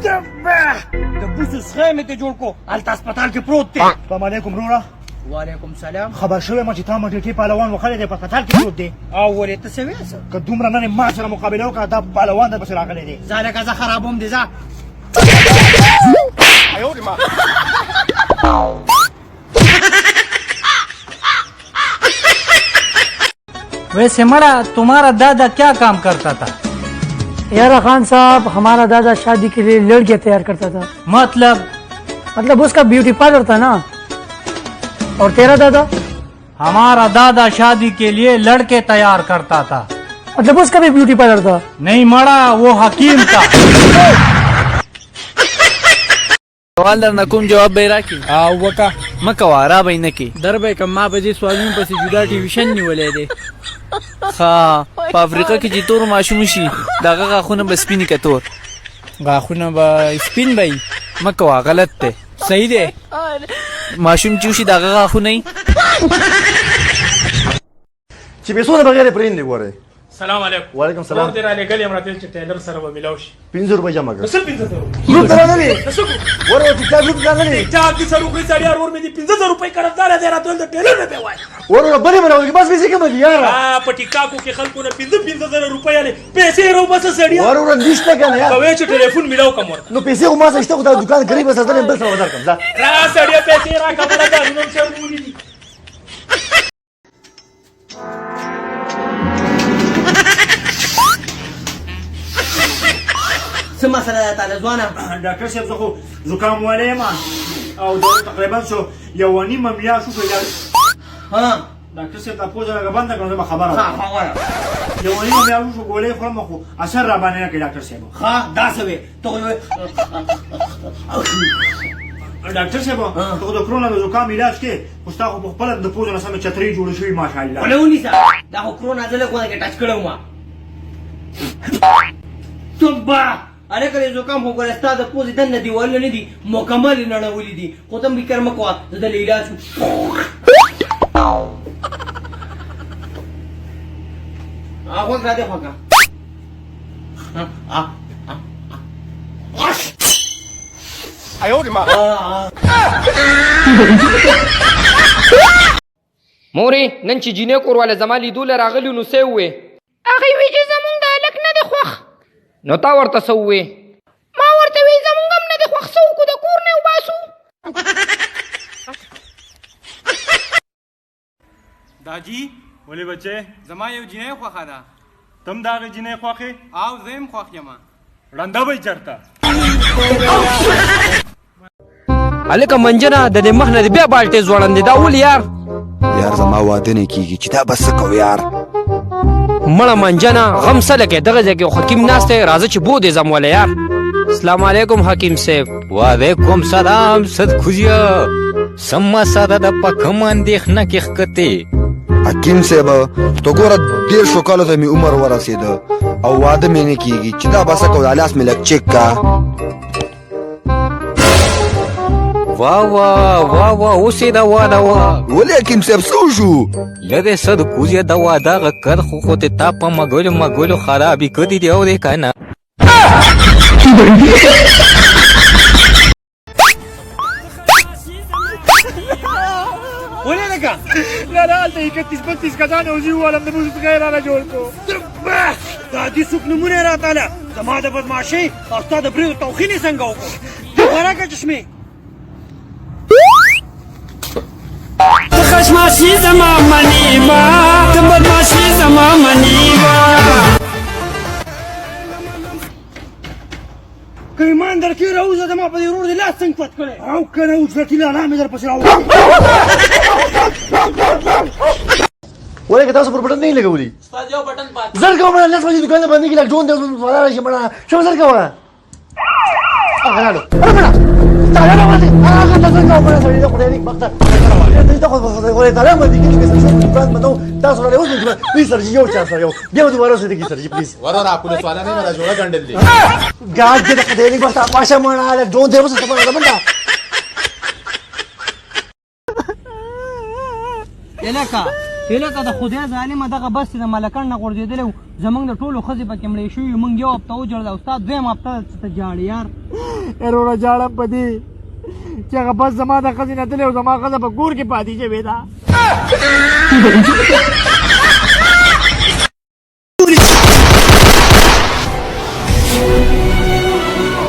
د بوسو سخی مې ته جوړ کو هلته هسپتال کې پروت دی. السلام علیکم وروره. وعلیکم سلام. خبر شوی ما چې تا مټېټي پهلوان وخلی دی په هسپتال کې پروت دی. او ولې ته څه وې څه که دومره نن ما سره مقابله وکړه دا پهلوان در پسې راغلی دی. ځه لکه زه خرابوم دی ځه. वैसे मरा तुम्हारा दादा क्या काम करता था? यारा खान साहब हमारा दादा शादी के लिए लड़कियां तैयार करता था। मतलब उसका ब्यूटी पार्लर था ना। और तेरा दादा? हमारा दादा शादी के लिए लड़के तैयार करता था। मतलब उसका भी ब्यूटी पार्लर था? नहीं मरा, वो हकीम था। سوال در نکوم جواب به راکی او وکا مکوا را به نه کی در به کما به دې سوالونو پسې جدا ټیوشن نیولې دي. ها په افریقا کې چې تور ماشوم شي دغه غاخونه به سپینی کتور غاخونه به سپین بای مکوا غلط ته صحیح دی. ماشوم چې شي دغه غاخونه چې پیسو نه بغیر پرېندې ګوره. سلام علیکم. وعلیکم سلام. ور دې را لګل یم راته چې ټیلر سره به ملاو شي. 500 روپۍ جمع کړه. څه 500 روپۍ؟ ګروپ ته راغلی. څه ور ټیک ټاک ګروپ ته راغلی. چا کی سره روپۍ سړی ور مې دي 500 روپۍ قرضدار دی راته د ټیلر نه به وای. ور بلې منو بس پیسې کوم دي یار. په ټیک ټاکو کې خلکو نه 500 روپۍ یې پیسې رو بس سړی. ور نشته کنه یار. کوي چې ټلیفون ملاو کوم ورته. نو پیسې خو ما سشته خو دا دکان غریب سره بل څه ودار کوم ځه. را سړی پیسې را خبره ده نو څه مولي دي. څه مسله ده تعالی ځوانه؟ ډاکټر صاحب زه خو زکام والی یم او دا تقریبا شو یوه نیمه میاشت وشوه. ها ډاکټر صاحب دا پوزه راږه بنده کړه زما خبره ها خبره یوه نیمه میاشت وشو ګولۍ خورم خو اثر را باندې نه کوي ډاکټر صاحب. ها دا څه وې ته خو ډاکټر صاحب ته خو د کرونا د زکام علاج کې خو ستا خو په خپله د پوزو نه سمې چترۍ جوړې شوي ماشاءالله. ولې ونیسه دا خو کرونا زه لږ ونه کې ټچ کړی وم. توبه هلکه د زکام خو ګوره ستا د پوزې دننه دیوالونه نه دي مکمل یې نړولي دي خو ته هم فکر مه کوه زه دله علاج غوږ را دې خوا کړه. مورې نن چې جینۍ کورواله زما لیدو له راغلي نو څه یې ووې؟ هغې وی چې زمونږ د هلک نه دی خوښ. نو تا ورته څه ووې؟ ما ورته وی زمونږ هم نه دی خوښ څه وکړو د کور نه یې وباسو. داجی ولې بچې زما یو جنۍ خوښه ده. تم دا هغې جینۍ خوښې او زه هم خوښ یم. ړنده به یې چېرته هلکه منجنه د دې مخ نه دې بیا بالټې ځوړندې دا ولې یار؟ یار زما واده نه کیږي چې دا بس څه کوو یار. مړه منجنه غم څه لکې دغه ځای کې حکیم ناست دی راځه چې بو دې ځم وله یار. السلام علیکم حکیم صاحب. وعلیکم سلام صد خوځیا سمه ساده د پکم اندېښنه کې ښکتې. حکیم صاحب ته ګوره 150 کالو ته مې عمر ورسېده او واده مې نه کیږي چې دا بس څه کوو دا لاس مې لږ چک کا. واه واه واه واه اوس یې دا واده وه. ولې حکیم صاحب څه وشو؟ لرې صد خوځیا د واده هغه کر خو دې تا په مګلو خرابې کړي دي او دی که نه. ولې لکه نه نه هلته 31-32 کسان او زه ووالم د موږ څخه یې راله جوړ کړو. د عادي څوک نومونه یې راتاله زما د بدماشۍ او ستا د بریدو توخین یې څنګه وکړو؟ خوراکه چشمې ته خشماشي زما منیبا ته بدماشي زما منیبا. که ایمان در کې راوځه زما په دې ورور دې لاس څنګه پټ کړی او که نه اوس رټي لالا مې در پسې راوړم. ولې که تاسو پر بټن نه یې لګولي استاد یو بټن پاتې زر کوه مړه 10 بجې دوکان ته بندې کړي لږ ډون دی اوس ولا راشي مړه شو زر کوه هغه لاړو مړه تعالی راوځي هغه ته زر کوه مړه سړي د خدای نیک بخته ته خو خدای تعالی مې دې کې دوکان مدو تاسو راځي اوس دې سرجی یو چا سره یو بیا دوباره سره دې سرجی پلیز ورور پولیس والا نه مرا جوړه ګندل دي ګاډ دې خدای نیک بخته پاشه مړه لږ ډون دی اوس څه په منډه الکه د خدای ظالمه دغه بس د ملکان نه غورځېدلی و زمونږ د ټولو ښځې پکې مړې شوي موږ یو هفته وجړل او ستا دویم هفته ته جاړې یار وروره جاړم په دې چې هغه بس زما د ښځې نه تللی او زما ښځه په کور کې پاتې شوې ده.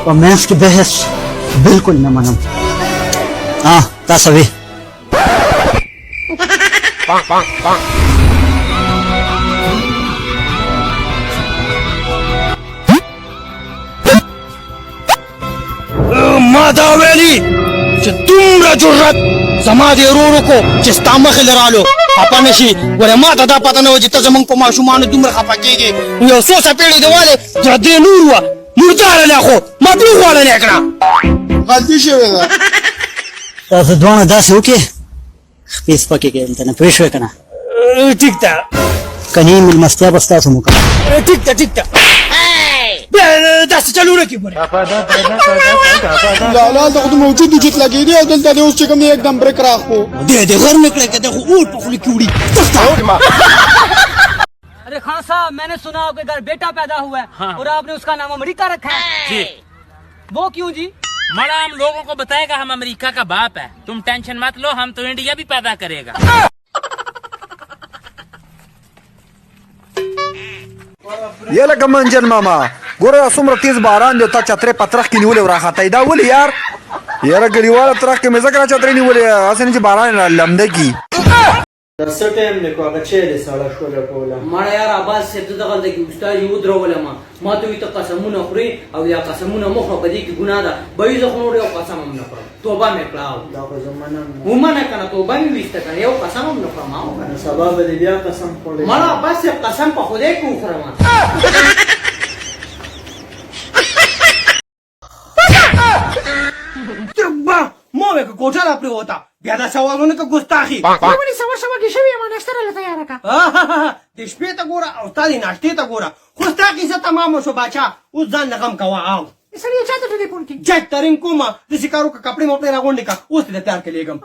په منځ کې بحث بالکل نه منم. تاسو وی ما دا ویلي چې دومره جرأت زما د ورورو کو چې ستا مخې لرالو خفه نه شي. ګوره ما ته دا پته نه وه چې ته زموږ په ماشومانو دومره خفه کېږې. یو څو څپېړې د والې د دې نور وه مرداره نه خو ما دې غواړنې کړه غلطي شوې ده. تاسو دواړه داسې وکړئ خپې سپکې کړئ ته نه پوه شوې که نه. ټیک ده کنې مېلمستیا به ستاسو مو کوه. ټیک ده ټیک ده بیا داسې چلونه کې ګوره لالا دغه د موجود جت لګېدې او دلته دې اوس چې کوم دی एकदम بریک راخو دې دې غر مې کړی که دغه اوټ په خوله کې وړي. अरे खान साहब मैंने सुना आपके घर बेटा पैदा हुआ है और आपने उसका नाम अमेरिका रखा है जी. वो क्यों जी? बड़ा हम लोगों को बताएगा हम अमेरिका का बाप है. तुम टेंशन मत लो, हम तो इंडिया भी पैदा करेगा. یا لکه منجن ماما ګوره څومره تیز باران دی او تا چترۍ په ترخ کې نیولې او راخطی دا ولې یار یاره ګلیواله ترخ کې مې ځکه را چترۍ نیولې هسې نه چې باران را لمده کي در څه ټایم دی کو هغه چیرې سړه شوله کوله مړه یار عباس صاحب ته دغلته کې استاد یې ودرولم ما ته وایي ته قسمونه خورې او یا قسمونه مه خوره په دې کې ګناه ده بهي زه خو نور یو قسم هم نه خورم توبه مې کړه ومنه که نه توبه مې ویسته که نه یو قسم هم نه خورم او که نه سبا به دې بیا قسم خوړې مړه عباس صاحب قسم په خدای کې وخورم ما وې که کوټه را پرېوته بیا دا سوالونه که ګستاخي ولې سوا سوا کې شوې یم ناشته راله تیاره کړه. د شپې ته ګوره او ستا د ناشتې ته ګوره خو ستا کیسه تمامه شو باچا اوس ځان نه غم کوه او سړی چا ته ټلیفون کې جج ترین کومه داسې کار وکړه کپړې مپړې راغونډې کړه اوس دې د پلار کې لېږم.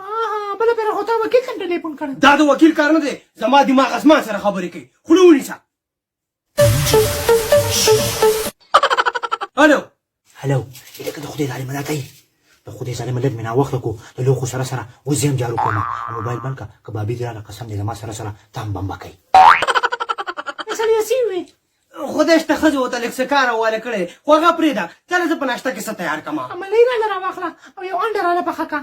بله پېره خو تا وکیل ته ټلیفون کړی دا د وکیل کار نه دی زما دماغ اسمان سره خبرې کوي خوله ونیسه. الو هلو لکه د خدای ظالمه دا کوي د خدای ظالمه لږ مې ناوخته کو د لوښو سره سره اوس زه هم جارو کوم موبایل بند کړه که بابي دې راله قسم دې زما سره سره ته هم بمبه کوي. سړی هسې وې خدای شته ښځې ورته لږ څه کار واله کړی خو هغه پرېږده چله زه په ناشته کې څه تیار کړم. ملۍ راله راواخله او یو انډه راله پخه کړه.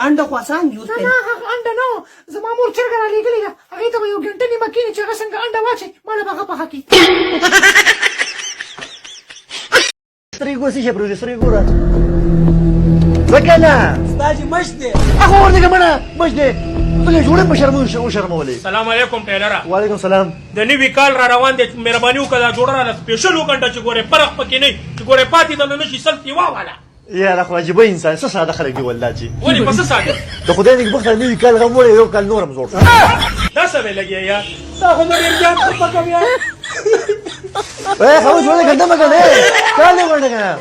انډه خو اسان دي اوس نه نه هغه انډه نه زما مور چرګه رالېږلې ده هغې ته به یو ګنټه نیمه کښېني چې هغه څنګه انډه واچوي ما له به هغه پخه کړي. سترګو څه شی پرېږدي سترګو ګوره ځکه نه ستا چې مشت دی هغه ورته مړه مش دی څنګه جوړه په شرمولې. سلام علیکم ټیلره. وعلیکم سلام. د نوي کال را روان دی مهرباني وکړه دا جوړه راله سپېشل وګڼډه چې ګورې فرق پکې نه چې ګورې پاتې د نه شي سل تیوا والا یاره خو عجیبه انسان څه ساده خلک دي والله چې ولې په څه ساده د خدای نېکبخته نوي کال غم وړی یو کال نور هم زوړ شو دا څه مې لګیا یار دا خو نور امجاد خو پکم یار خبر جوړه ګنده مه کړه کال یې ورنه کنه